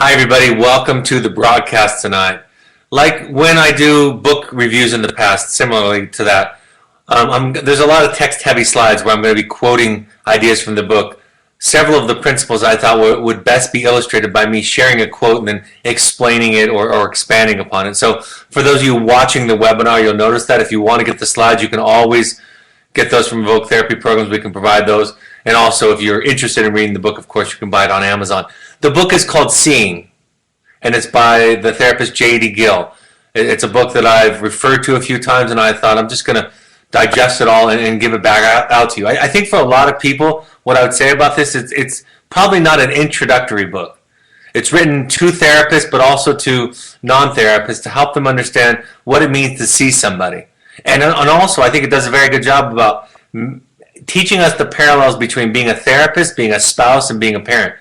Hi, everybody. Welcome to the broadcast tonight. Like when I do book reviews in the past, similarly to that, there's a lot of text-heavy slides where I'm going to be quoting ideas from the book. Several of the principles I thought would best be illustrated by me sharing a quote and then explaining it or expanding upon it. So for those of you watching the webinar, you'll notice that if you want to get the slides, you can always get those from Evoke Therapy Programs. We can provide those. And also, if you're interested in reading the book, of course, you can buy it on Amazon. The book is called Seeing, and it's by the therapist J.D. Gill. It's a book that I've referred to a few times, and I thought I'm just going to digest it all and give it back out to you. I think for a lot of people, what I would say about this is it's probably not an introductory book. It's written to therapists, but also to non-therapists to help them understand what it means to see somebody. And also, I think it does a very good job about teaching us the parallels between being a therapist, being a spouse, and being a parent.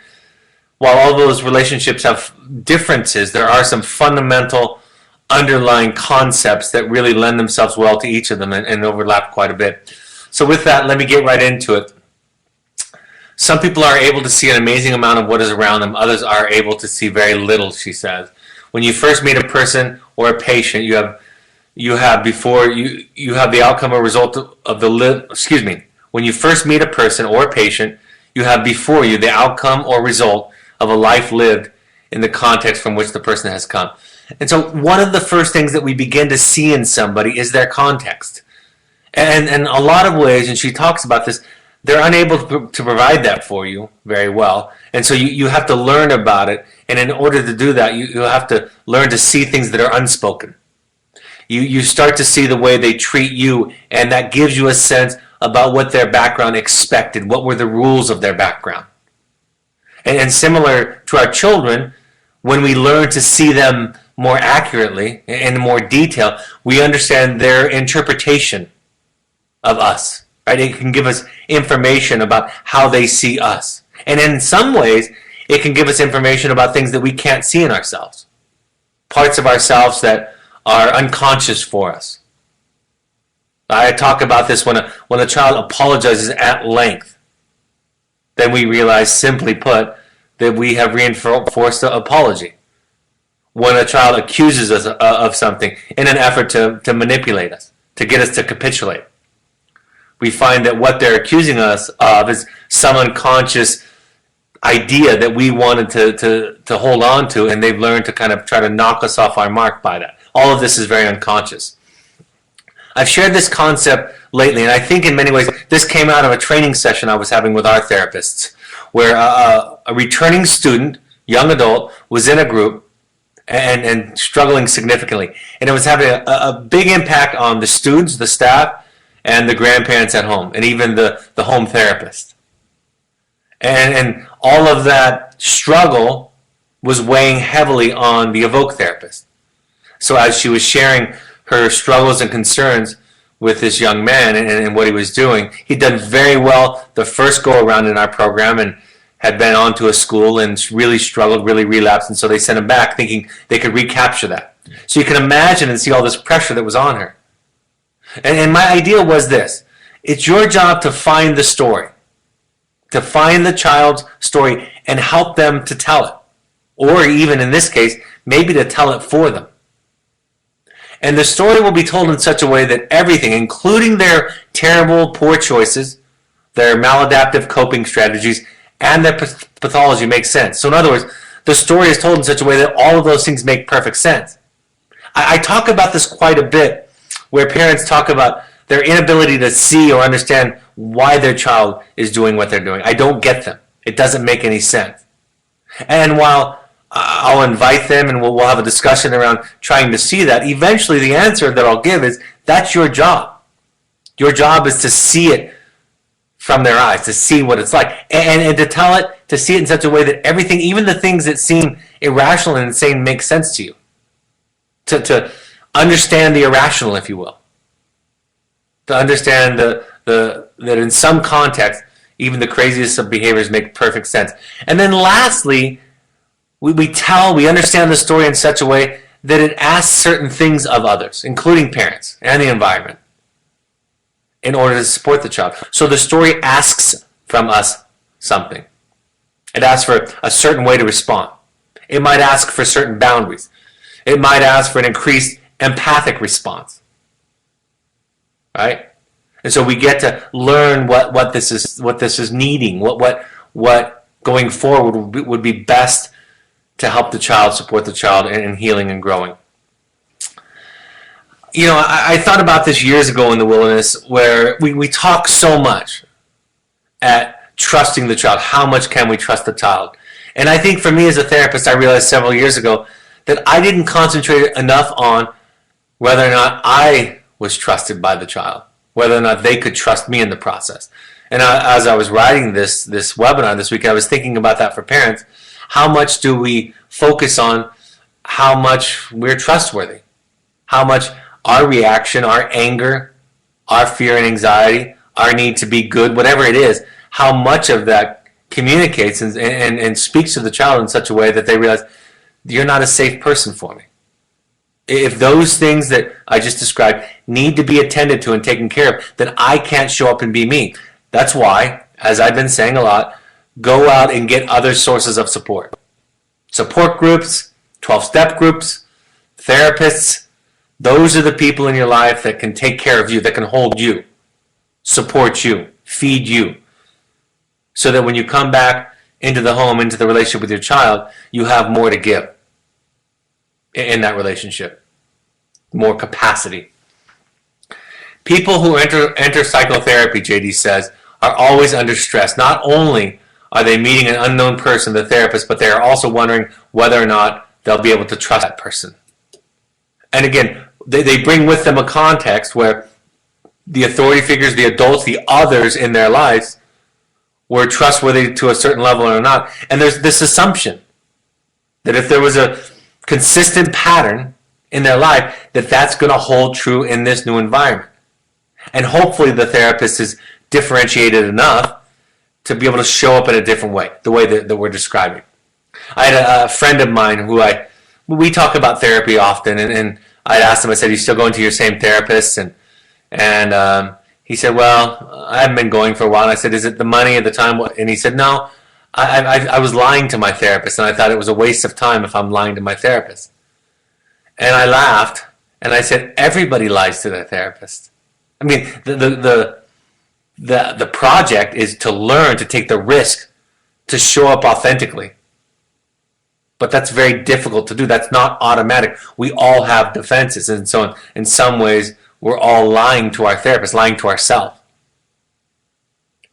While all those relationships have differences, there are some fundamental underlying concepts that really lend themselves well to each of them and overlap quite a bit. So with that, let me get right into it. Some people are able to see an amazing amount of what is around them. Others are able to see very little, she says. When you first meet a person or a patient, you have the outcome or result of the When you first meet a person or a patient, you have before you the outcome or result of a life lived in the context from which the person has come. And so one of the first things that we begin to see in somebody is their context. And in a lot of ways, and she talks about this, they're unable to provide that for you very well. And so you have to learn about it. And in order to do that, you have to learn to see things that are unspoken. You start to see the way they treat you, and that gives you a sense about what their background expected, what were the rules of their background. And similar to our children, when we learn to see them more accurately, in more detail, we understand their interpretation of us. Right? It can give us information about how they see us. And in some ways, it can give us information about things that we can't see in ourselves. Parts of ourselves that are unconscious for us. I talk about this when a child apologizes at length. Then we realize, simply put, that we have reinforced the apology. When a child accuses us of something in an effort to manipulate us, to get us to capitulate, we find that what they're accusing us of is some unconscious idea that we wanted to hold on to, and they've learned to kind of try to knock us off our mark by that. All of this is very unconscious. I've shared this concept lately, and I think in many ways this came out of a training session I was having with our therapists, where a returning student, young adult, was in a group and struggling significantly. And it was having a big impact on the students, the staff, and the grandparents at home, and even the home therapist. And all of that struggle was weighing heavily on the Evoke therapist. So as she was sharing her struggles and concerns with this young man and what he was doing, he'd done very well the first go around in our program and had been on to a school and really struggled, really relapsed, and so they sent him back thinking they could recapture that. So you can imagine and see all this pressure that was on her. And my idea was this: it's your job to find the story, to find the child's story and help them to tell it. Or even in this case, maybe to tell it for them. And the story will be told in such a way that everything, including their terrible, poor choices, their maladaptive coping strategies, and their pathology, makes sense. So in other words, the story is told in such a way that all of those things make perfect sense. I talk about this quite a bit, where parents talk about their inability to see or understand why their child is doing what they're doing. I don't get them. It doesn't make any sense. And while I'll invite them and we'll have a discussion around trying to see that, eventually the answer that I'll give is, that's your job. Your job is to see it from their eyes, to see what it's like, and to tell it, to see it in such a way that everything, even the things that seem irrational and insane, make sense to you. To understand the irrational, if you will. To understand that in some context, even the craziest of behaviors make perfect sense. And then lastly, we understand the story in such a way that it asks certain things of others, including parents and the environment, in order to support the child. So the story asks from us something. It asks for a certain way to respond. It might ask for certain boundaries. It might ask for an increased empathic response. Right? And so we get to learn what this is needing, what going forward would be best to help the child, support the child in healing and growing. I thought about this years ago in the wilderness, where we talk so much at trusting the child. How much can we trust the child? And I think for me as a therapist, I realized several years ago that I didn't concentrate enough on whether or not I was trusted by the child, whether or not they could trust me in the process. And as I was writing this webinar this week, I was thinking about that for parents. How much do we focus on how much we're trustworthy? How much our reaction, our anger, our fear and anxiety, our need to be good, whatever it is, how much of that communicates and speaks to the child in such a way that they realize, you're not a safe person for me. If those things that I just described need to be attended to and taken care of, then I can't show up and be me. That's why, as I've been saying a lot, go out and get other sources of support. Support groups, 12-step groups, therapists. Those are the people in your life that can take care of you, that can hold you, support you, feed you, so that when you come back into the home, into the relationship with your child, you have more to give in that relationship, more capacity. People who enter psychotherapy, JD says, are always under stress. Not only are they meeting an unknown person, the therapist, but they are also wondering whether or not they'll be able to trust that person. And again, they bring with them a context where the authority figures, the adults, the others in their lives were trustworthy to a certain level or not. And there's this assumption that if there was a consistent pattern in their life, that's going to hold true in this new environment. And hopefully the therapist is differentiated enough to be able to show up in a different way, the way that we're describing. I had a friend of mine who we talk about therapy often, and I asked him, I said, you still going to your same therapist? And he said, well, I haven't been going for a while. And I said, is it the money at the time? And he said, no, I was lying to my therapist, and I thought it was a waste of time if I'm lying to my therapist. And I laughed, and I said, everybody lies to their therapist. I mean, the project is to learn to take the risk to show up authentically. But that's very difficult to do. That's not automatic. We all have defenses, and so in some ways, we're all lying to our therapist, lying to ourselves.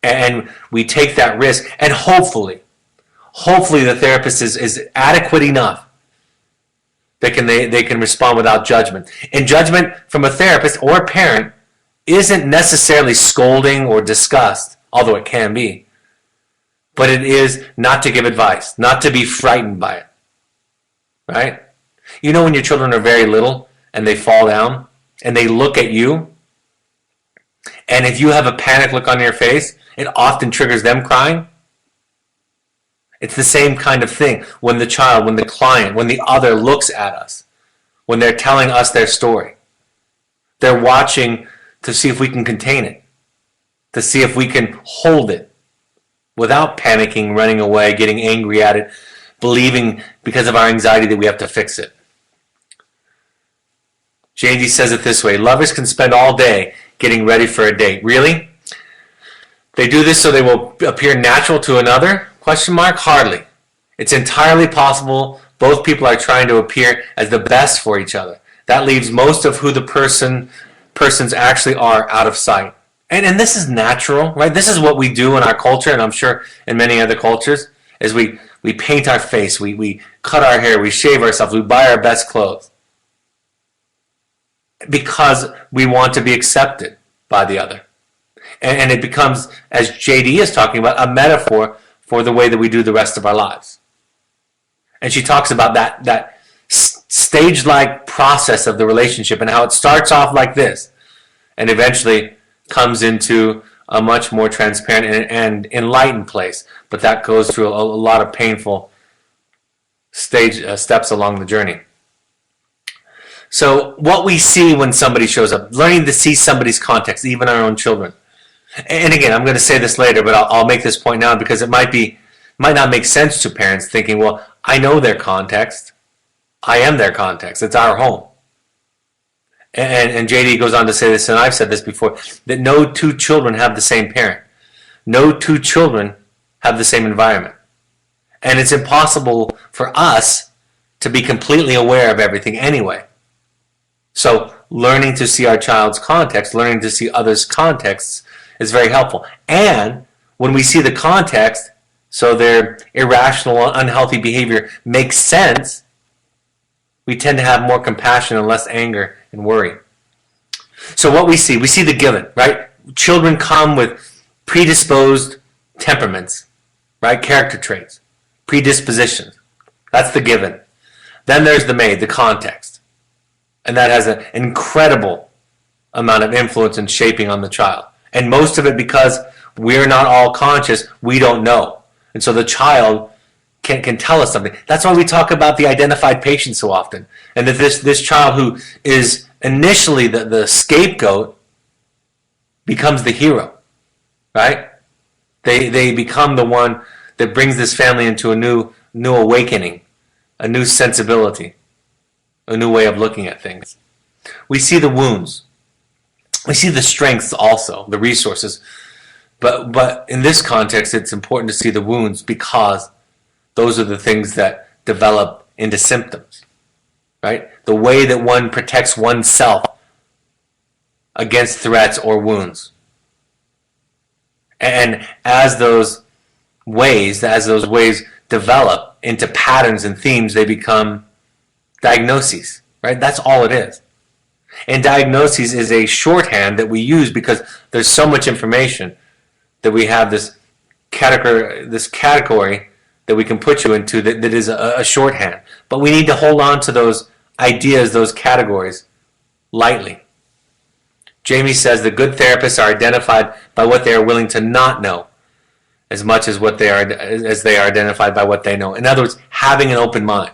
And we take that risk, and hopefully the therapist is adequate enough that they can respond without judgment. And judgment from a therapist or a parent isn't necessarily scolding or disgust, although it can be. But it is not to give advice, not to be frightened by it. Right? You know when your children are very little and they fall down and they look at you, and if you have a panic look on your face, it often triggers them crying. It's the same kind of thing when the child, when the client, when the other looks at us, when they're telling us their story. They're watching to see if we can contain it, to see if we can hold it without panicking, running away, getting angry at it, believing because of our anxiety that we have to fix it. JD says it this way: lovers can spend all day getting ready for a date. Really? They do this so they will appear natural to another? ? Hardly. It's entirely possible both people are trying to appear as the best for each other. That leaves most of who the persons actually are out of sight. And this is natural, right? This is what we do in our culture, and I'm sure in many other cultures, is we paint our face, we cut our hair, we shave ourselves, we buy our best clothes. Because we want to be accepted by the other. And it becomes, as JD is talking about, a metaphor for the way that we do the rest of our lives. And she talks about that stage-like process of the relationship and how it starts off like this and eventually comes into a much more transparent and enlightened place. But that goes through a lot of painful steps along the journey. So what we see when somebody shows up, learning to see somebody's context, even our own children. And again, I'm going to say this later, but I'll make this point now because it might be Might not make sense to parents thinking, well, I know their context. I am their context. It's our home. And JD goes on to say this, and I've said this before, that no two children have the same parent. No two children have the same environment. And it's impossible for us to be completely aware of everything anyway. So learning to see our child's context, learning to see others' contexts is very helpful. And when we see the context, so their irrational, unhealthy behavior makes sense, we tend to have more compassion and less anger and worry. So what we see the given, right? Children come with predisposed temperaments, right? Character traits, predispositions. That's the given. Then there's the made, the context. And that has an incredible amount of influence and shaping on the child. And most of it because we're not all conscious, we don't know. And so the child can tell us something. That's why we talk about the identified patient so often. And that this child who is initially the scapegoat becomes the hero, right? They become the one that brings this family into a new awakening, a new sensibility, a new way of looking at things. We see the wounds. We see the strengths also, the resources. But in this context, it's important to see the wounds because those are the things that develop into symptoms, right? The way that one protects oneself against threats or wounds. And as those ways develop into patterns and themes, they become diagnoses, right? That's all it is. And diagnoses is a shorthand that we use because there's so much information that we have this category that we can put you into that is a shorthand. But we need to hold on to those ideas, those categories, lightly. Jamie says the good therapists are identified by what they are willing to not know as much as they are identified by what they know. In other words, having an open mind.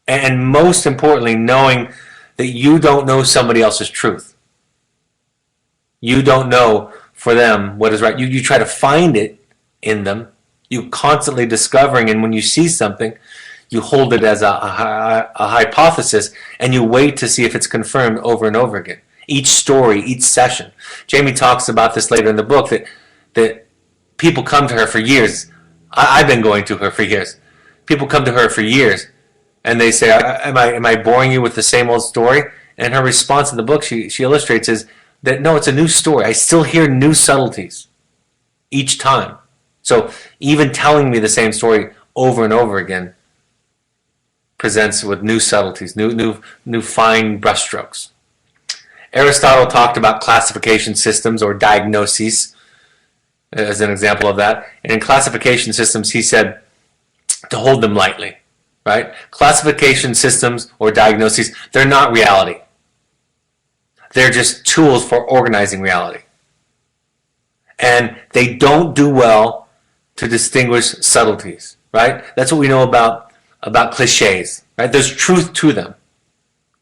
And most importantly, knowing that you don't know somebody else's truth. You don't know for them what is right. You try to find it in them. You're constantly discovering, and when you see something, you hold it as a hypothesis, and you wait to see if it's confirmed over and over again. Each story, each session. Jamie talks about this later in the book, that people come to her for years. I've been going to her for years. People come to her for years, and they say, am I boring you with the same old story? And her response in the book, she illustrates, is that no, it's a new story. I still hear new subtleties each time. So even telling me the same story over and over again presents with new subtleties, new fine brushstrokes. Aristotle talked about classification systems or diagnoses as an example of that. And in classification systems, he said to hold them lightly, right? Classification systems or diagnoses, they're not reality. They're just tools for organizing reality. And they don't do well to distinguish subtleties, right? That's what we know about cliches, right? There's truth to them.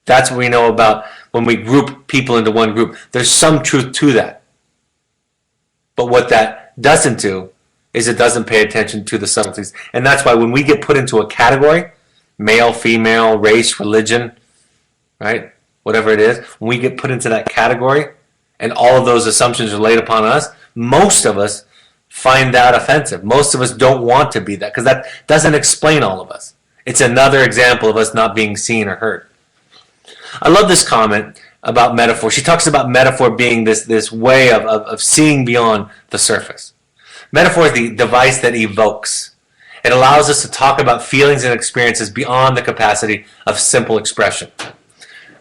That's what we know about when we group people into one group. There's some truth to that. But what that doesn't do is it doesn't pay attention to the subtleties. And that's why when we get put into a category, male, female, race, religion, right? Whatever it is, when we get put into that category and all of those assumptions are laid upon us, most of us find that offensive. Most of us don't want to be that because that doesn't explain all of us. It's another example of us not being seen or heard. I love this comment about metaphor. She talks about metaphor being this way of seeing beyond the surface. Metaphor is the device that evokes. It allows us to talk about feelings and experiences beyond the capacity of simple expression.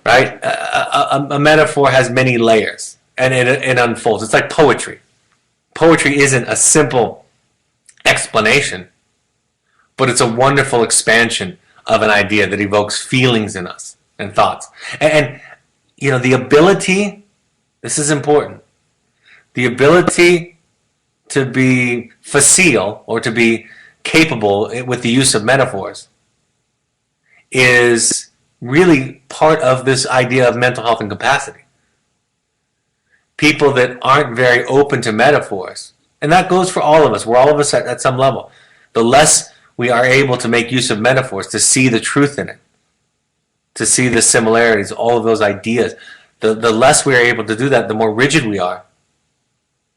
Right? A metaphor has many layers, and it unfolds. It's like poetry. Poetry isn't a simple explanation, but it's a wonderful expansion of an idea that evokes feelings in us and thoughts. And you know, the ability, this is important, the ability to be facile or to be capable with the use of metaphors is really part of this idea of mental health and capacity. People that aren't very open to metaphors, and that goes for all of us, we're all of us at some level. the less we are able to make use of metaphors to see the truth in it, to see the similarities, all of those ideas. The less we are able to do that, the more rigid we are,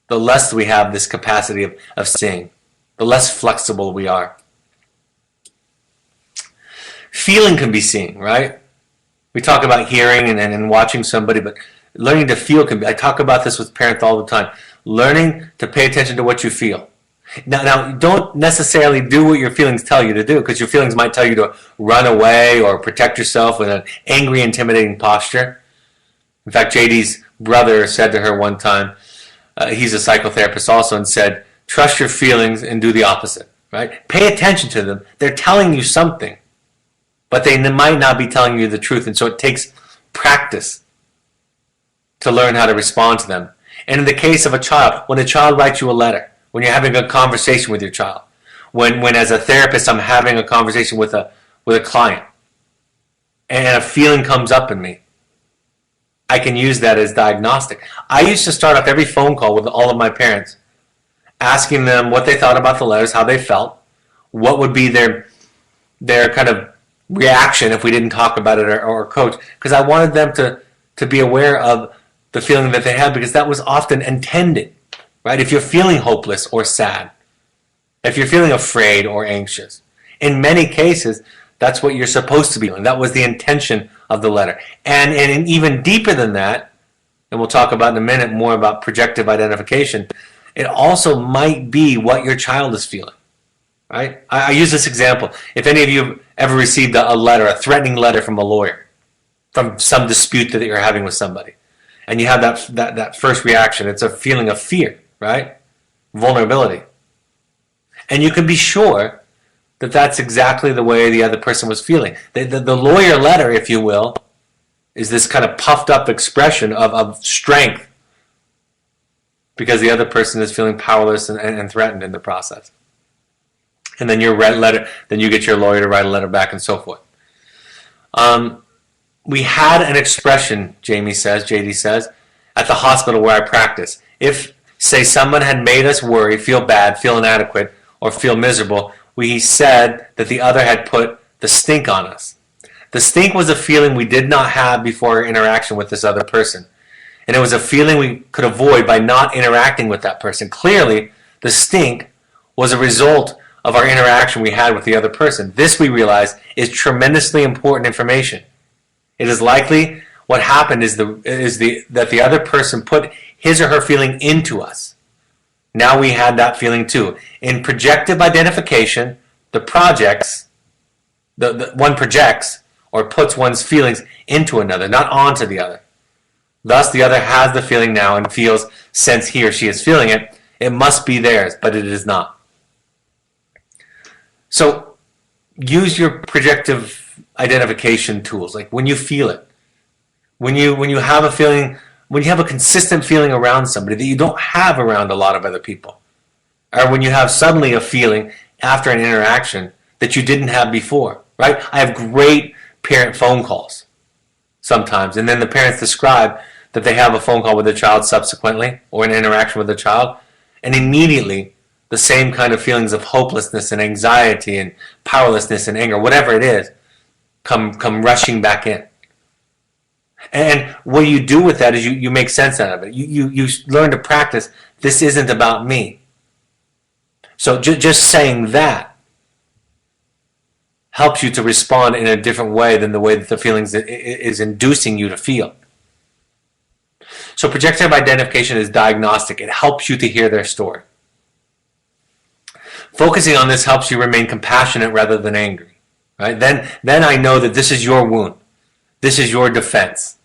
the less we have this capacity of seeing, the less flexible we are. Feeling can be seeing, right? We talk about hearing and watching somebody, but learning to feel can be. I talk about this with parents all the time. Learning to pay attention to what you feel. Now, don't necessarily do what your feelings tell you to do, because your feelings might tell you to run away or protect yourself with an angry, intimidating posture. In fact, JD's brother said to her one time, he's a psychotherapist also, and said, trust your feelings and do the opposite, right? Pay attention to them. They're telling you something, but they might not be telling you the truth, and so it takes practice to learn how to respond to them. And in the case of a child, when a child writes you a letter, when you're having a conversation with your child, when as a therapist I'm having a conversation with a client, and a feeling comes up in me, I can use that as diagnostic. I used to start off every phone call with all of my parents, asking them what they thought about the letters, how they felt, what would be their kind of reaction if we didn't talk about it or coach, because I wanted them to be aware of the feeling that they had, because that was often intended, right? If you're feeling hopeless or sad, if you're feeling afraid or anxious, in many cases, that's what you're supposed to be doing. That was the intention of the letter. And even deeper than that, and we'll talk about in a minute more about projective identification, it also might be what your child is feeling, right? I use this example. If any of you have ever received a letter, a threatening letter from a lawyer, from some dispute that you're having with somebody, and you have that first reaction, it's a feeling of fear, right? Vulnerability. And you can be sure that that's exactly the way the other person was feeling. The lawyer letter, if you will, is this kind of puffed up expression of strength, because the other person is feeling powerless and threatened in the process. And then then you get your lawyer to write a letter back and so forth. We had an expression, JD says, at the hospital where I practice. If, say, someone had made us worry, feel bad, feel inadequate, or feel miserable, we said that the other had put the stink on us. The stink was a feeling we did not have before our interaction with this other person. And it was a feeling we could avoid by not interacting with that person. Clearly, the stink was a result of our interaction we had with the other person. This, we realize, is tremendously important information. It is likely what happened is that the other person put his or her feeling into us. Now we had that feeling too. In projective identification, one projects or puts one's feelings into another, not onto the other. Thus, the other has the feeling now and feels, since he or she is feeling it, it must be theirs, but it is not. So, use your projective identification tools, like when you feel it, when you have a feeling, when you have a consistent feeling around somebody that you don't have around a lot of other people, or when you have suddenly a feeling after an interaction that you didn't have before, right? I have great parent phone calls sometimes, and then the parents describe that they have a phone call with their child subsequently, or an interaction with their child, and immediately the same kind of feelings of hopelessness and anxiety and powerlessness and anger, whatever it is, come rushing back in. And what you do with that is you make sense out of it. You learn to practice, this isn't about me. So just saying that helps you to respond in a different way than the way that the feelings is inducing you to feel. So projective identification is diagnostic. It helps you to hear their story. Focusing on this helps you remain compassionate rather than angry. Right? Then I know that this is your wound. This is your defense.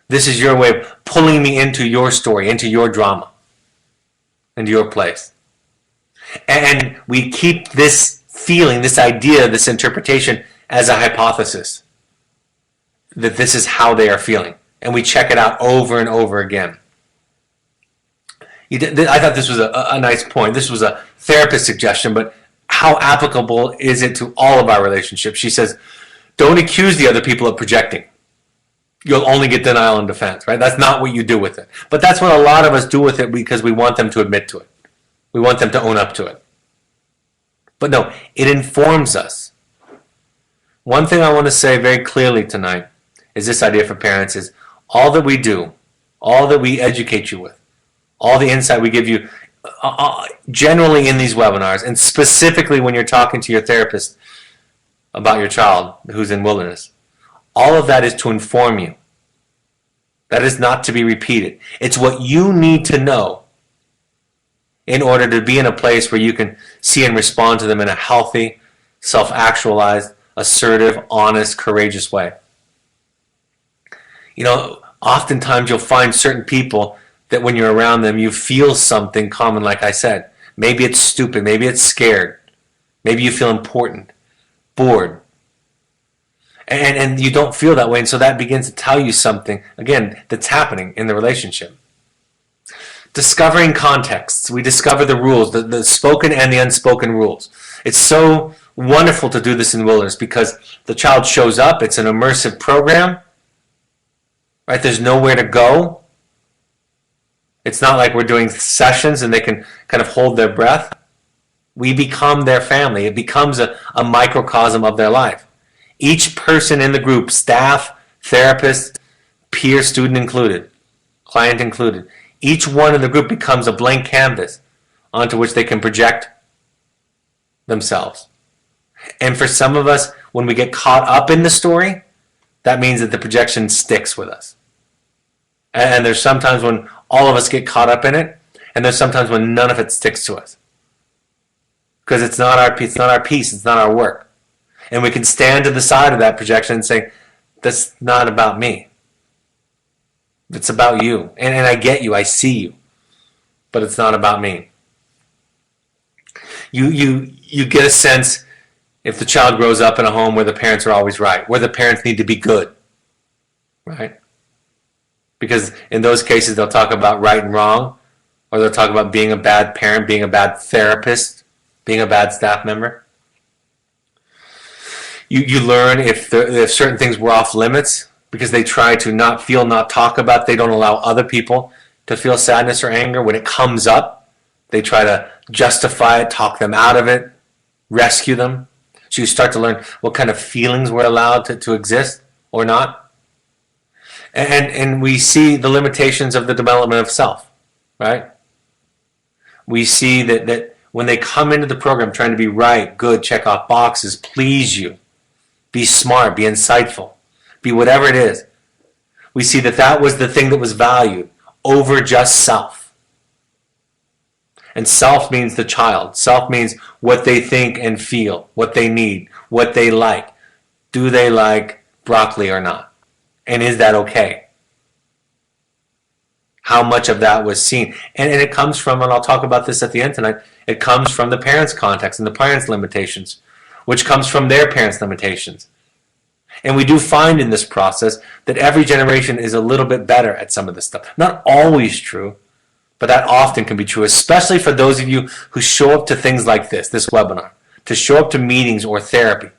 This is your way of pulling me into your story, into your drama, into your place. And we keep this feeling, this idea, this interpretation as a hypothesis, that this is how they are feeling. And we check it out over and over again. I thought this was a nice point. This was a therapist suggestion, but how applicable is it to all of our relationships? She says, don't accuse the other people of projecting. You'll only get denial and defense, right? That's not what you do with it. But that's what a lot of us do with it, because we want them to admit to it. We want them to own up to it. But no, it informs us. One thing I want to say very clearly tonight is this idea for parents is all that we do, all that we educate you with, all the insight we give you generally in these webinars, and specifically when you're talking to your therapist about your child who's in wilderness, all of that is to inform you. That is not to be repeated. It's what you need to know in order to be in a place where you can see and respond to them in a healthy, self-actualized, assertive, honest, courageous way. You know, oftentimes you'll find certain people that when you're around them, you feel something common, like I said. Maybe it's stupid, maybe it's scared, maybe you feel important, bored. And you don't feel that way, and so that begins to tell you something, again, that's happening in the relationship. Discovering contexts. We discover the rules, the spoken and the unspoken rules. It's so wonderful to do this in wilderness because the child shows up, it's an immersive program, right? There's nowhere to go. It's not like we're doing sessions and they can kind of hold their breath. We become their family. It becomes a microcosm of their life. Each person in the group, staff, therapist, peer, student included, client included, each one in the group becomes a blank canvas onto which they can project themselves. And for some of us, when we get caught up in the story, that means that the projection sticks with us. And there's sometimes when all of us get caught up in it, and there's sometimes when none of it sticks to us. Because it's not our piece, it's not our work. And we can stand to the side of that projection and say, that's not about me. It's about you. And I get you, I see you. But it's not about me. You get a sense if the child grows up in a home where the parents are always right, where the parents need to be good. Right? Because in those cases they'll talk about right and wrong, or they'll talk about being a bad parent, being a bad therapist, being a bad staff member. You learn if certain things were off limits because they try to not feel, not talk about. They don't allow other people to feel sadness or anger. When it comes up, they try to justify it, talk them out of it, rescue them. So you start to learn what kind of feelings were allowed to exist or not. And we see the limitations of the development of self, right? We see that when they come into the program trying to be right, good, check off boxes, please you, be smart, be insightful, be whatever it is, we see that was the thing that was valued over just self. And self means the child. Self means what they think and feel, what they need, what they like. Do they like broccoli or not? And is that okay? How much of that was seen? And it comes from, and I'll talk about this at the end tonight, it comes from the parents' context and the parents' limitations, which comes from their parents' limitations. And we do find in this process that every generation is a little bit better at some of this stuff. Not always true, but that often can be true, especially for those of you who show up to things like this webinar, to show up to meetings or therapy,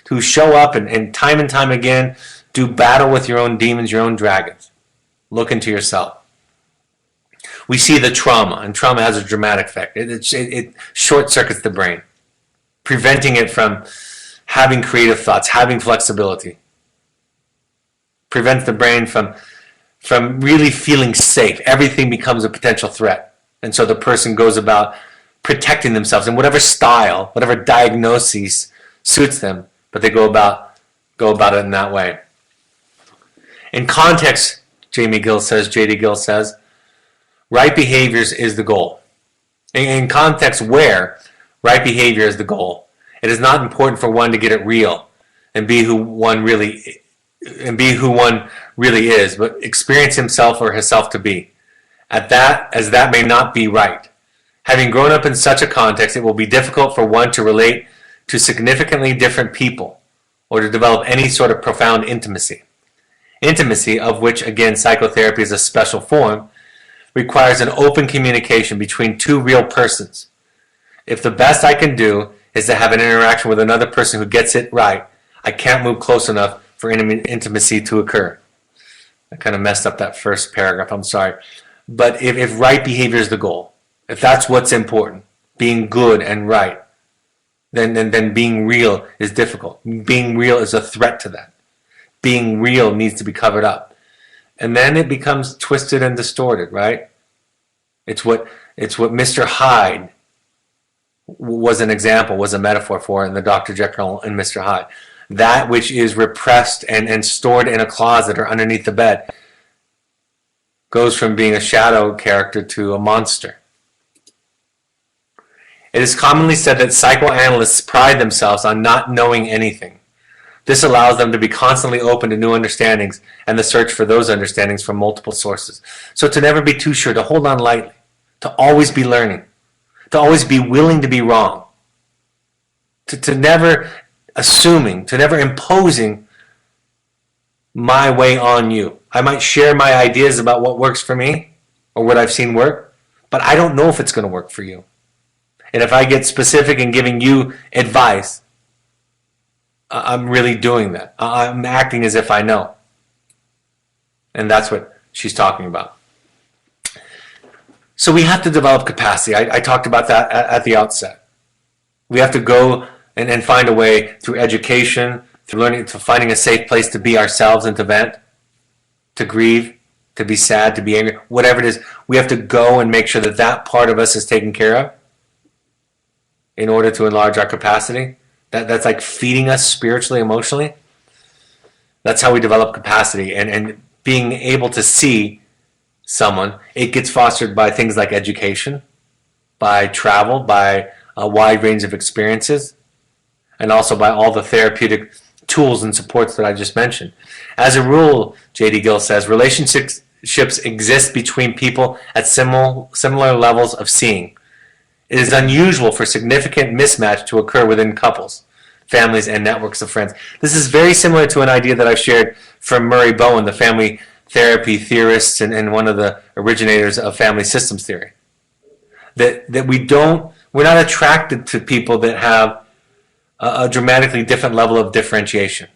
who show up and time again do battle with your own demons, your own dragons. Look into yourself. We see the trauma, and trauma has a dramatic effect. It short-circuits the brain, preventing it from having creative thoughts, having flexibility. Prevents the brain from really feeling safe. Everything becomes a potential threat. And so the person goes about protecting themselves in whatever style, whatever diagnosis suits them, but they go about it in that way. In context, J.D. Gill says, right behaviors is the goal. In context where right behavior is the goal, it is not important for one to get it real and be who one really is, but experience himself or herself to be. As that may not be right. Having grown up in such a context, it will be difficult for one to relate to significantly different people or to develop any sort of profound intimacy. Intimacy, of which, again, psychotherapy is a special form, requires an open communication between two real persons. If the best I can do is to have an interaction with another person who gets it right, I can't move close enough for intimacy to occur. I kind of messed up that first paragraph, I'm sorry. But if right behavior is the goal, if that's what's important, being good and right, then being real is difficult. Being real is a threat to that. Being real needs to be covered up. And then it becomes twisted and distorted, right? It's what Mr. Hyde was an example, was a metaphor for in the Dr. Jekyll and Mr. Hyde. That which is repressed and stored in a closet or underneath the bed goes from being a shadow character to a monster. It is commonly said that psychoanalysts pride themselves on not knowing anything. This allows them to be constantly open to new understandings and the search for those understandings from multiple sources. So to never be too sure, to hold on lightly, to always be learning, to always be willing to be wrong, to never assuming, to never imposing my way on you. I might share my ideas about what works for me or what I've seen work, but I don't know if it's going to work for you. And if I get specific in giving you advice, I'm really doing that. I'm acting as if I know. And that's what she's talking about. So we have to develop capacity. I talked about that at the outset. We have to go and find a way through education, through learning, to finding a safe place to be ourselves and to vent, to grieve, to be sad, to be angry, whatever it is. We have to go and make sure that that part of us is taken care of in order to enlarge our capacity. That's like feeding us spiritually, emotionally. That's how we develop capacity. And being able to see someone, it gets fostered by things like education, by travel, by a wide range of experiences, and also by all the therapeutic tools and supports that I just mentioned. As a rule, J.D. Gill says, relationships exist between people at similar levels of seeing. It is unusual for significant mismatch to occur within couples, families, and networks of friends. This is very similar to an idea that I've shared from Murray Bowen, the family therapy theorist and one of the originators of family systems theory. That we're not attracted to people that have a dramatically different level of differentiation.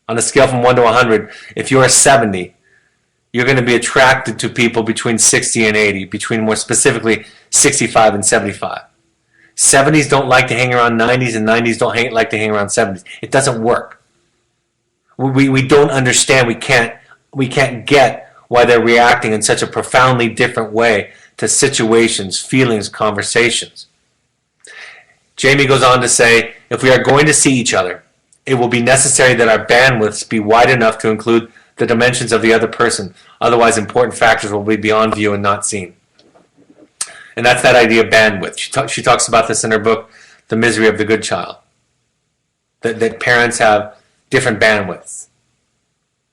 On a scale from 1 to 100, if you're a 70, you're going to be attracted to people between 60 and 80, between more specifically 65 and 75. 70s don't like to hang around 90s, and 90s don't like to hang around 70s. It doesn't work. We don't understand. We can't get why they're reacting in such a profoundly different way to situations, feelings, conversations. Jamie goes on to say, if we are going to see each other, it will be necessary that our bandwidths be wide enough to include the dimensions of the other person. Otherwise, important factors will be beyond view and not seen. And that's that idea of bandwidth. She talks about this in her book, The Misery of the Good Child. That parents have different bandwidths.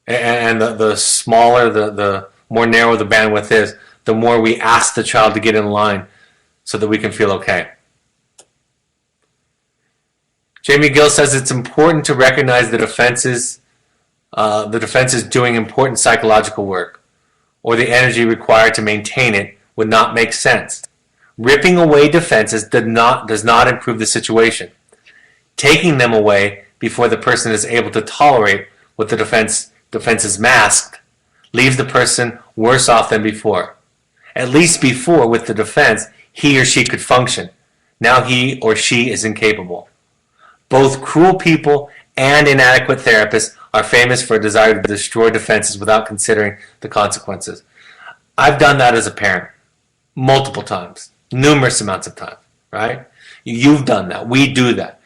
And the smaller, the more narrow the bandwidth is, the more we ask the child to get in line so that we can feel okay. Jamie Gill says it's important to recognize the defense is doing important psychological work, or the energy required to maintain it would not make sense. Ripping away defenses does not improve the situation. Taking them away before the person is able to tolerate what the defense is masked leaves the person worse off than before. At least before, with the defense, he or she could function. Now he or she is incapable. Both cruel people and inadequate therapists are famous for a desire to destroy defenses without considering the consequences. I've done that as a parent multiple times, numerous amounts of times, right? You've done that. We do that.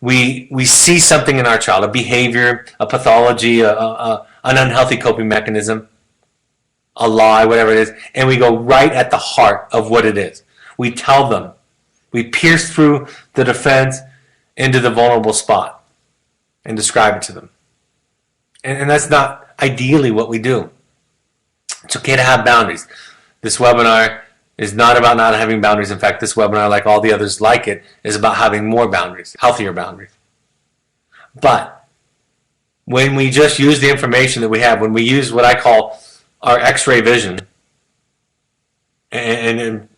We see something in our child, a behavior, a pathology, an unhealthy coping mechanism, a lie, whatever it is, and we go right at the heart of what it is. We tell them. We pierce through the defense into the vulnerable spot and describe it to them. And that's not ideally what we do. It's okay to have boundaries. This webinar is not about not having boundaries. In fact, this webinar, like all the others like it, is about having more boundaries, healthier boundaries. But when we just use the information that we have, when we use what I call our X-ray vision and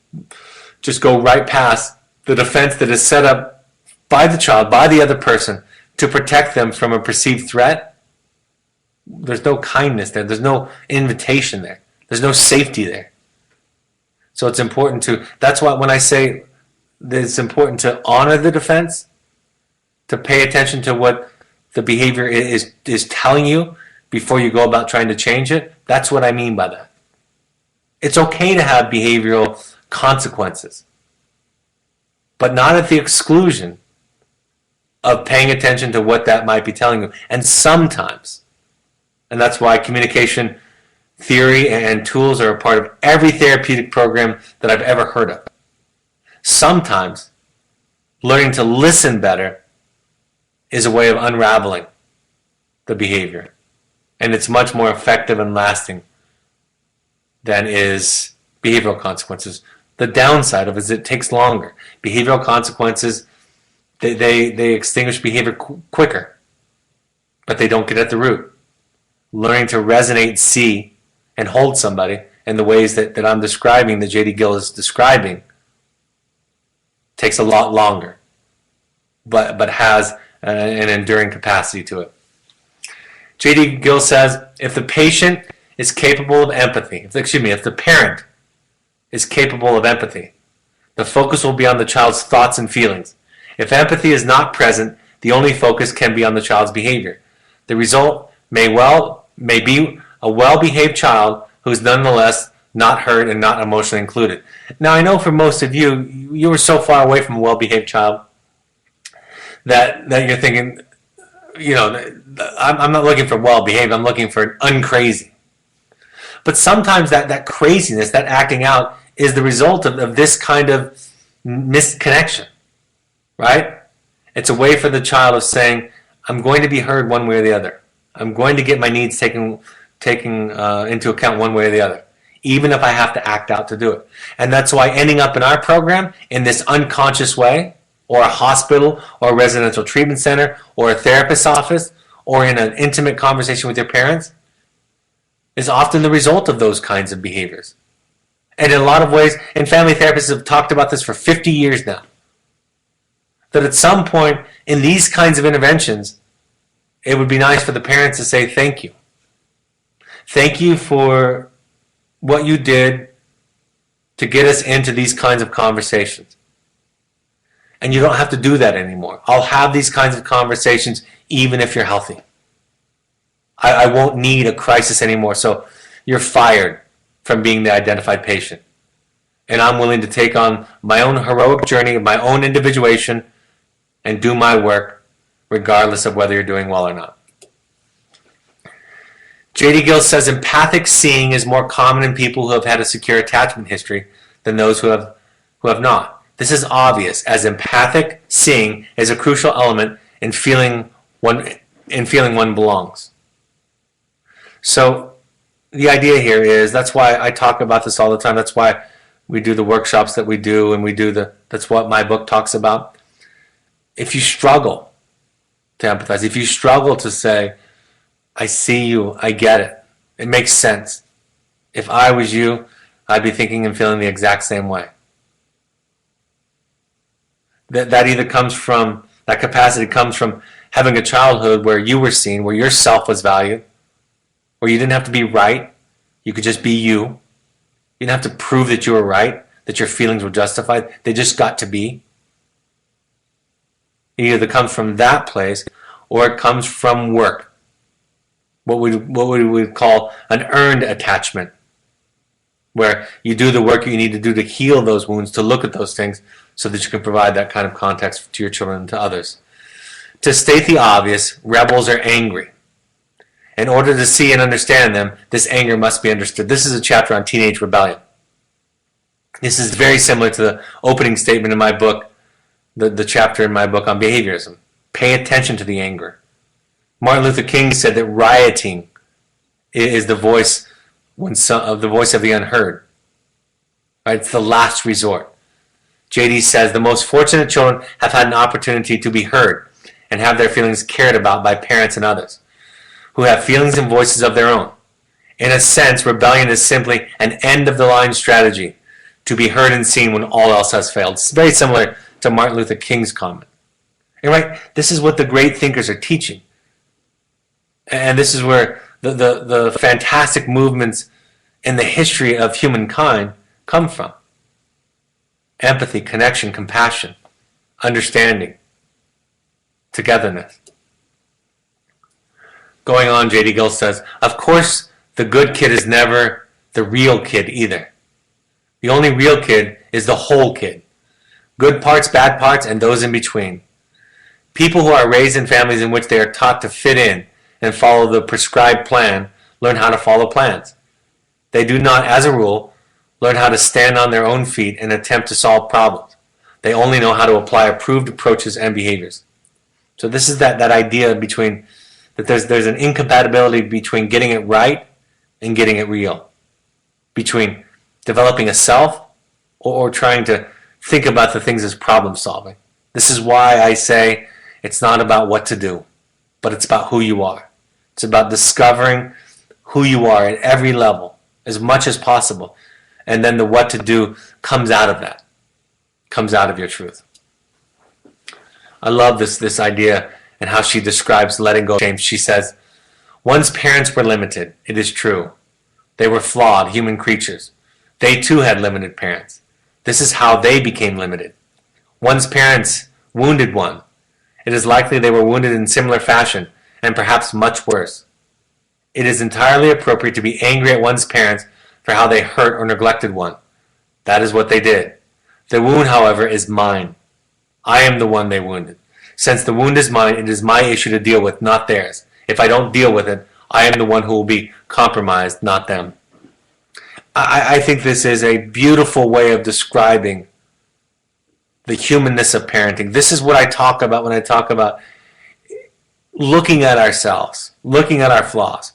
just go right past the defense that is set up by the child, by the other person, to protect them from a perceived threat, there's no kindness there. There's no invitation there. There's no safety there. So it's important to, that's why when I say that it's important to honor the defense, to pay attention to what the behavior is telling you before you go about trying to change it. That's what I mean by that. It's okay to have behavioral consequences, but not at the exclusion of paying attention to what that might be telling you. And sometimes, and that's why communication theory and tools are a part of every therapeutic program that I've ever heard of. Sometimes learning to listen better is a way of unraveling the behavior. And it's much more effective and lasting than is behavioral consequences. The downside of it is it takes longer. Behavioral consequences, they extinguish behavior quicker, but they don't get at the root. Learning to resonate, see, and hold somebody in the ways that I'm describing, that J.D. Gill is describing, takes a lot longer, but has an enduring capacity to it. J.D. Gill says, if the patient is capable of empathy, if the parent is capable of empathy, the focus will be on the child's thoughts and feelings. If empathy is not present, the only focus can be on the child's behavior. The result may be a well-behaved child who's nonetheless not hurt and not emotionally included. Now, I know for most of you, you were so far away from a well-behaved child that you're thinking, I'm not looking for well-behaved, I'm looking for uncrazy. But sometimes that craziness, that acting out, is the result of this kind of misconnection, right? It's a way for the child of saying, I'm going to be heard one way or the other. I'm going to get my needs taken into account one way or the other, even if I have to act out to do it. And that's why ending up in our program in this unconscious way, or a hospital, or a residential treatment center, or a therapist's office, or in an intimate conversation with your parents, is often the result of those kinds of behaviors. And in a lot of ways, and family therapists have talked about this for 50 years now, that at some point in these kinds of interventions, it would be nice for the parents to say thank you. Thank you for what you did to get us into these kinds of conversations. And you don't have to do that anymore. I'll have these kinds of conversations even if you're healthy. I won't need a crisis anymore, so you're fired from being the identified patient. And I'm willing to take on my own heroic journey of my own individuation and do my work regardless of whether you're doing well or not. J.D. Gill says empathic seeing is more common in people who have had a secure attachment history than those who have not. This is obvious, as empathic seeing is a crucial element in feeling one belongs. So the idea here is, that's why I talk about this all the time. That's why we do the workshops that we do, and that's what my book talks about. If you struggle to empathize, if you struggle to say, I see you, I get it, it makes sense. If I was you, I'd be thinking and feeling the exact same way. That either comes from, that capacity comes from having a childhood where you were seen, where your self was valued, where you didn't have to be right, you could just be you. You didn't have to prove that you were right, that your feelings were justified, they just got to be. It either comes from that place, or it comes from work. What we would call an earned attachment, where you do the work you need to do to heal those wounds, to look at those things, so that you can provide that kind of context to your children and to others. To state the obvious, rebels are angry. In order to see and understand them, this anger must be understood. This is a chapter on teenage rebellion. This is very similar to the opening statement in my book, the chapter in my book on behaviorism. Pay attention to the anger. Martin Luther King said that rioting is the voice of the unheard. Right? It's the last resort. J.D. says the most fortunate children have had an opportunity to be heard and have their feelings cared about by parents and others, who have feelings and voices of their own. In a sense, rebellion is simply an end-of-the-line strategy to be heard and seen when all else has failed. It's very similar to Martin Luther King's comment. And right, this is what the great thinkers are teaching. And this is where the fantastic movements in the history of humankind come from. Empathy, connection, compassion, understanding. togetherness. Going on, J.D. Gill says, of course, the good kid is never the real kid either. The only real kid is the whole kid. Good parts, bad parts, and those in between. People who are raised in families in which they are taught to fit in and follow the prescribed plan learn how to follow plans. They do not, as a rule, learn how to stand on their own feet and attempt to solve problems. They only know how to apply approved approaches and behaviors. So this is that idea between that there's an incompatibility between getting it right and getting it real, between developing a self or trying to think about the things as problem solving. This is why I say it's not about what to do, but it's about who you are. It's about discovering who you are at every level as much as possible, and then the what to do comes out of that, comes out of your truth. I love this idea and how she describes letting go of shame. She says, one's parents were limited. It is true. They were flawed human creatures. They too had limited parents. This is how they became limited. One's parents wounded one. It is likely they were wounded in similar fashion, and perhaps much worse. It is entirely appropriate to be angry at one's parents for how they hurt or neglected one. That is what they did. The wound, however, is mine. I am the one they wounded. Since the wound is mine, it is my issue to deal with, not theirs. If I don't deal with it, I am the one who will be compromised, not them. I think this is a beautiful way of describing the humanness of parenting. This is what I talk about when I talk about looking at ourselves, looking at our flaws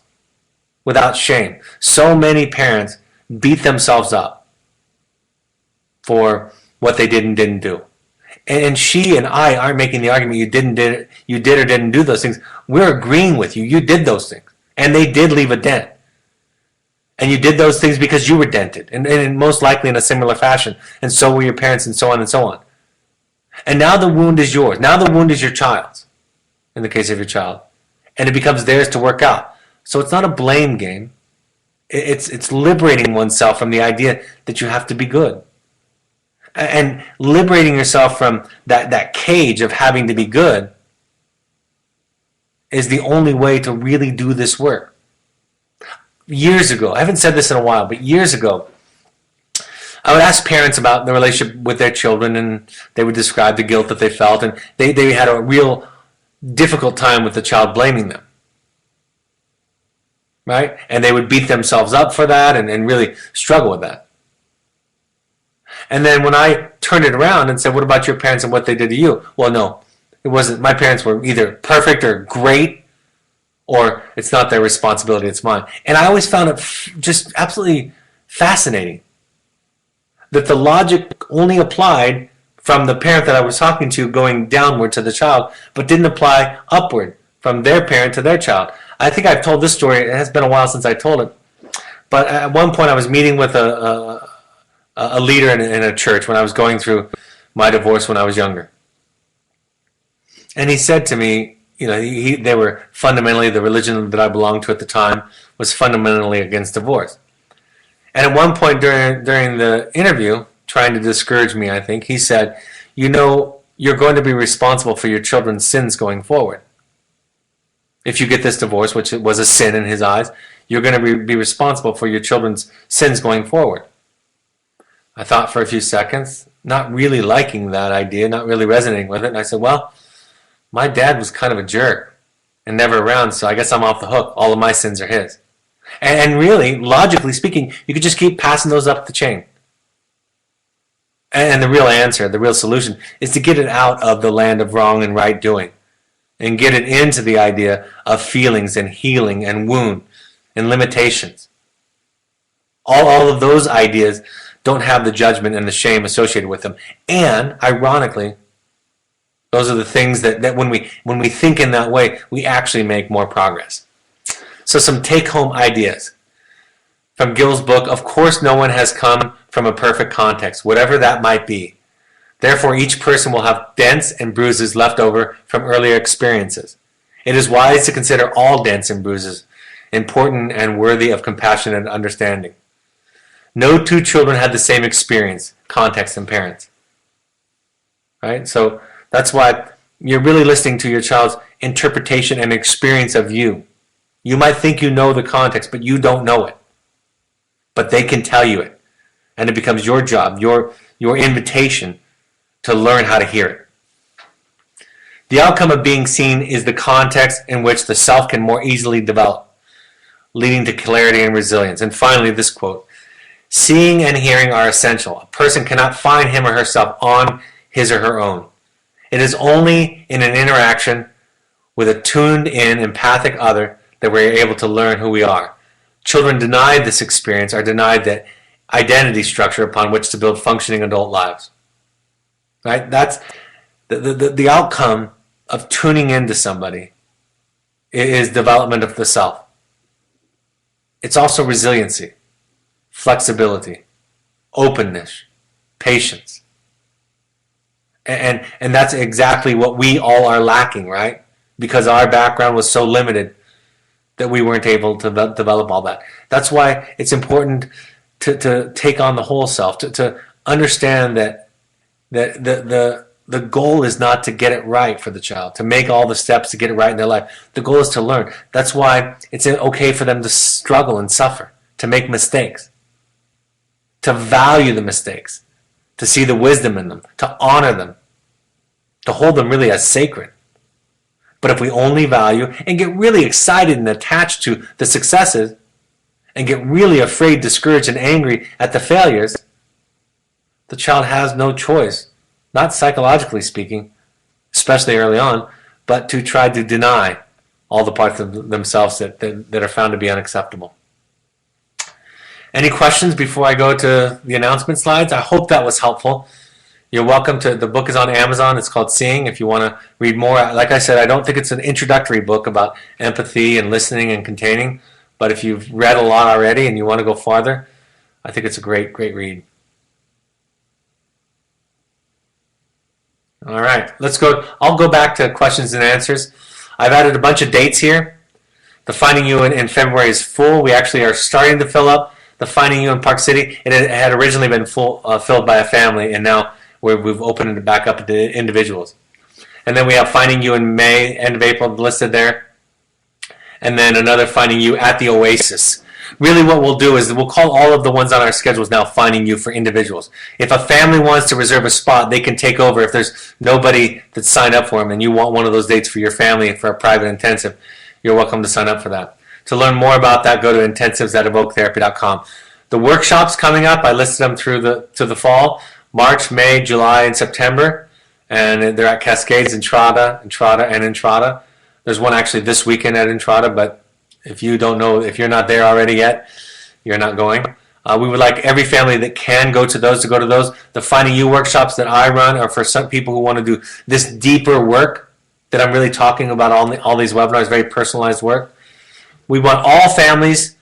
without shame. So many parents beat themselves up for what they did and didn't do. And she and I aren't making the argument you did or didn't do those things. We're agreeing with you. You did those things. And they did leave a dent. And you did those things because you were dented. And most likely in a similar fashion. And so were your parents, and so on and so on. And now the wound is yours. Now the wound is your child's. In the case of your child. And it becomes theirs to work out. So it's not a blame game. It's liberating oneself from the idea that you have to be good. And liberating yourself from that cage of having to be good is the only way to really do this work. Years ago, I haven't said this in a while, but years ago, I would ask parents about the relationship with their children, and they would describe the guilt that they felt, and they had a real difficult time with the child blaming them. Right? And they would beat themselves up for that and really struggle with that. And then when I turned it around and said, what about your parents and what they did to you? Well, no, it wasn't. My parents were either perfect or great, or it's not their responsibility, it's mine. And I always found it just absolutely fascinating that the logic only applied from the parent that I was talking to going downward to the child, but didn't apply upward from their parent to their child. I think I've told this story. It has been a while since I told it. But at one point I was meeting with a leader in a church when I was going through my divorce when I was younger. And he said to me, they were fundamentally, the religion that I belonged to at the time was fundamentally against divorce. And at one point during the interview, trying to discourage me, I think, he said, you're going to be responsible for your children's sins going forward. If you get this divorce, which was a sin in his eyes, you're going to be responsible for your children's sins going forward. I thought for a few seconds, not really liking that idea, not really resonating with it, and I said, well, my dad was kind of a jerk and never around, so I guess I'm off the hook. All of my sins are his. And really, logically speaking, you could just keep passing those up the chain. And the real answer, the real solution, is to get it out of the land of wrong and right doing and get it into the idea of feelings and healing and wound and limitations. All of those ideas don't have the judgment and the shame associated with them. And, ironically, those are the things that when we think in that way, we actually make more progress. So some take-home ideas. From Gill's book, of course no one has come from a perfect context, whatever that might be. Therefore, each person will have dents and bruises left over from earlier experiences. It is wise to consider all dents and bruises important and worthy of compassion and understanding. No two children had the same experience, context, and parents. Right? So that's why You're really listening to your child's interpretation and experience of you. You might think you know the context, but you don't know it. But they can tell you it. And it becomes your job, your invitation to learn how to hear it. The outcome of being seen is the context in which the self can more easily develop, leading to clarity and resilience. And finally, this quote, seeing and hearing are essential. A person cannot find him or herself on his or her own. It is only in an interaction with a tuned-in, empathic other that we're able to learn who we are. Children denied this experience are denied that identity structure upon which to build functioning adult lives. Right? That's the outcome of tuning into somebody is development of the self. It's also resiliency, flexibility, openness, patience. And that's exactly what we all are lacking, right? Because our background was so limited that we weren't able to develop all that. That's why it's important to take on the whole self, to understand that the goal is not to get it right for the child, to make all the steps to get it right in their life. The goal is to learn. That's why it's okay for them to struggle and suffer, to make mistakes, to value the mistakes, to see the wisdom in them, to honor them, to hold them really as sacred. But if we only value and get really excited and attached to the successes and get really afraid, discouraged, and angry at the failures, the child has no choice, not psychologically speaking, especially early on, but to try to deny all the parts of themselves that are found to be unacceptable. Any questions before I go to the announcement slides? I hope that was helpful. You're welcome to, the book is on Amazon. It's called Seeing. If you want to read more, like I said, I don't think it's an introductory book about empathy and listening and containing, but if you've read a lot already and you want to go farther, I think it's a great, great read. All right, let's go. I'll go back to questions and answers. I've added a bunch of dates here. The Finding You in February is full. We actually are starting to fill up the Finding You in Park City. It had originally been filled by a family, and now we've opened it back up to individuals. And then we have Finding You in May, end of April listed there. And then another Finding You at the Oasis. Really what we'll do is we'll call all of the ones on our schedules now Finding You for individuals. If a family wants to reserve a spot, they can take over. If there's nobody that's signed up for them and you want one of those dates for your family for a private intensive, you're welcome to sign up for that. To learn more about that, go to intensives@evoketherapy.com. The workshops coming up, I listed them to the fall. March, May, July, and September, and they're at Cascades, Entrada. There's one actually this weekend at Entrada, but if you don't know, if you're not there already yet, you're not going. We would like every family that can go to those to go to those. The Finding You workshops that I run are for some people who want to do this deeper work that I'm really talking about all these webinars, very personalized work. We want all families,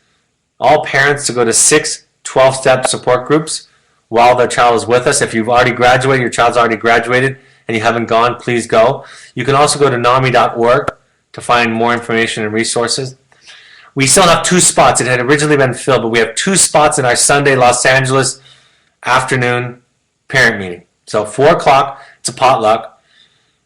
all parents to go to 6 12-step support groups while their child is with us. If you've already graduated, your child's already graduated, and you haven't gone, please go. You can also go to NAMI.org to find more information and resources. We still have 2 spots. It had originally been filled, but we have 2 spots in our Sunday Los Angeles afternoon parent meeting. So 4 o'clock, it's a potluck.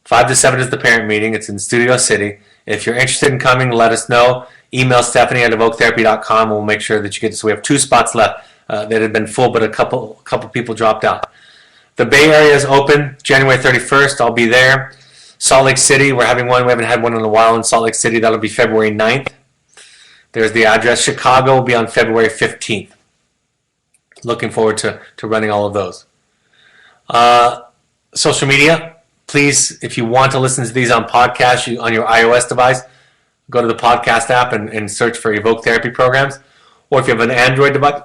5 to 7 is the parent meeting. It's in Studio City. If you're interested in coming, let us know. Email Stephanie@evoketherapy.com. We'll make sure that you get. So we have 2 spots left that had been full, but a couple people dropped out. The Bay Area is open January 31st. I'll be there. Salt Lake City, we're having one. We haven't had one in a while in Salt Lake City. That'll be February 9th. There's the address. Chicago will be on February 15th. Looking forward to running all of those. Social media, please, if you want to listen to these on podcast on your iOS device, go to the podcast app and search for Evoke Therapy programs. Or if you have an Android device,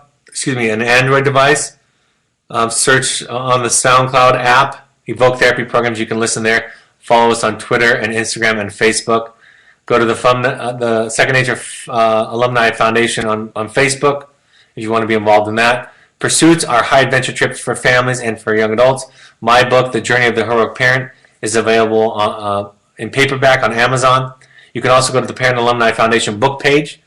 search on the SoundCloud app, Evoke Therapy programs. You can listen there. Follow us on Twitter and Instagram and Facebook. Go to the Second Nature Alumni Foundation on Facebook if you want to be involved in that. Pursuits are high adventure trips for families and for young adults. My book, The Journey of the Heroic Parent, is available in paperback on Amazon. You can also go to the Parent Alumni Foundation book page,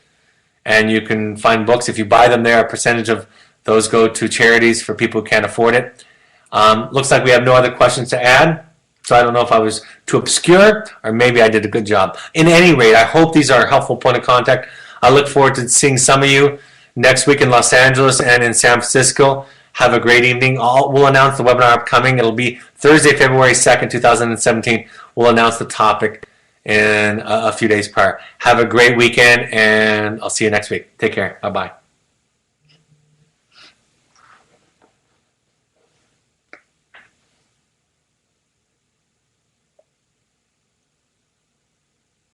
and you can find books. If you buy them there, a percentage of those go to charities for people who can't afford it. Looks like we have no other questions to add. So I don't know if I was too obscure or maybe I did a good job. In any rate, I hope these are a helpful point of contact. I look forward to seeing some of you next week in Los Angeles and in San Francisco. Have a great evening. We'll announce the webinar upcoming. It'll be Thursday, February 2nd, 2017. We'll announce the topic in a few days prior. Have a great weekend, and I'll see you next week. Take care. Bye-bye.